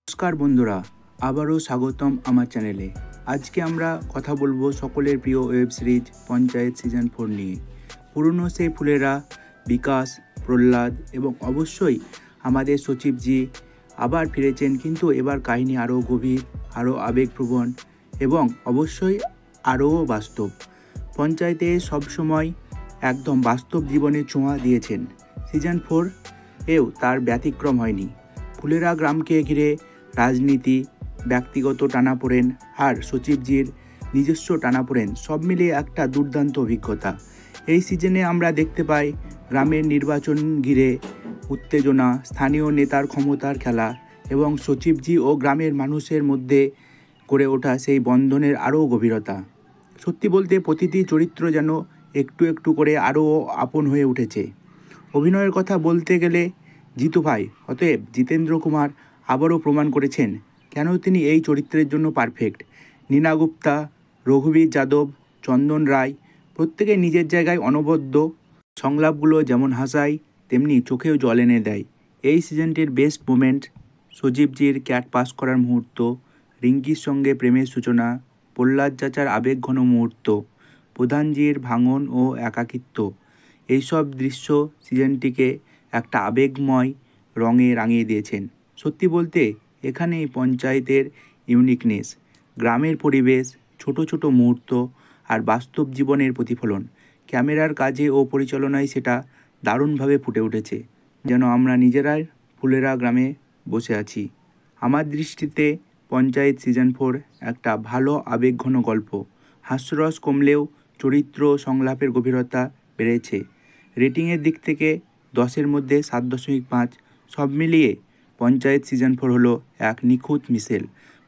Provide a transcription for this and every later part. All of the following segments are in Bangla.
নমস্কার বন্ধুরা, আবারও স্বাগতম আমার চ্যানেলে। আজকে আমরা কথা বলবো সকলের প্রিয় ওয়েব সিরিজ পঞ্চায়েত সিজন 4 নিয়ে। পুরনো সেই ফুলেরা, বিকাশ, প্রহ্লাদ এবং অবশ্যই আমাদের সচিবজি আবার ফিরেছেন, কিন্তু এবার কাহিনী আরও গভীর, আরও আবেগপ্রবণ এবং অবশ্যই আরও বাস্তব। পঞ্চায়েতে সবসময় একদম বাস্তব জীবনের ছোঁয়া দিয়েছেন। সিজন 4 এও তার ব্যতিক্রম হয়নি। ফুলেরা গ্রামকে ঘিরে রাজনীতি, ব্যক্তিগত টানাপোড়েন আর সচিবজির নিজস্ব টানাপোড়েন সব মিলিয়ে একটা দুর্দান্ত অভিজ্ঞতা। এই সিজনে আমরা দেখতে পাই গ্রামের নির্বাচন ঘিরে উত্তেজনা, স্থানীয় নেতার ক্ষমতার খেলা এবং সচিবজি ও গ্রামের মানুষের মধ্যে গড়ে ওঠা সেই বন্ধনের আরও গভীরতা। সত্যি বলতে প্রতিটি চরিত্র যেন একটু একটু করে আরও আপন হয়ে উঠেছে। অভিনয়ের কথা বলতে গেলে জিতু ভাই অতএব জিতেন্দ্র কুমার আবারও প্রমাণ করেছেন কেন তিনি এই চরিত্রের জন্য পারফেক্ট। নীনা গুপ্তা, রঘুবীর যাদব, চন্দন রায় প্রত্যেকে নিজের জায়গায় অনবদ্য। সংলাপগুলো যেমন হাসায় তেমনি চোখেও জল এনে দেয়। এই সিজনটির বেস্ট মোমেন্ট সজীবজির ক্যাট পাস করার মুহূর্ত, রিঙ্কির সঙ্গে প্রেমের সূচনা, প্রহ্লাদ চাচার আবেগঘন মুহূর্ত, প্রধানজির ভাঙন ও একাকিত্ব। এইসব দৃশ্য সিজনটিকে একটা আবেগময় রঙে রাঙিয়ে দিয়েছেন। সত্যি বলতে এখানেই পঞ্চায়েতের ইউনিকনেস, গ্রামের পরিবেশ, ছোট ছোট মুহূর্ত আর বাস্তব জীবনের প্রতিফলন। ক্যামেরার কাজে ও পরিচালনায় সেটা দারুণভাবে ফুটে উঠেছে, যেন আমরা নিজেরাই ফুলেরা গ্রামে বসে আছি। আমার দৃষ্টিতে পঞ্চায়েত সিজন 4 একটা ভালো আবেগঘন গল্প। হাস্যরস কমলেও চরিত্র সংলাপের গভীরতা বেড়েছে। রেটিংয়ের দিক থেকে 10-এর মধ্যে 7.5। সব মিলিয়ে পঞ্চায়েত সিজন 4 হলো এক নিখুঁত মিশেল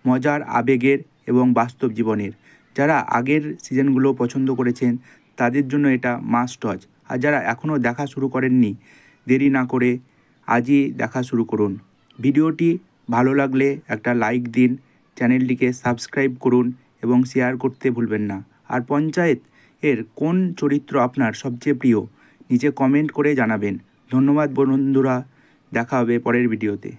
মজার, আবেগের এবং বাস্তব জীবনের। যারা আগের সিজনগুলো পছন্দ করেছেন তাদের জন্য এটা মাস্ট ওয়াচ। আর যারা এখনও দেখা শুরু করেননি, দেরি না করে আজই দেখা শুরু করুন। ভিডিওটি ভালো লাগলে একটা লাইক দিন, চ্যানেলটিকে সাবস্ক্রাইব করুন এবং শেয়ার করতে ভুলবেন না। আর পঞ্চায়েত এর কোন চরিত্র আপনার সবচেয়ে প্রিয় নিচে কমেন্ট করে জানাবেন। ধন্যবাদ বন্ধুরা, দেখা হবে পরের ভিডিওতে।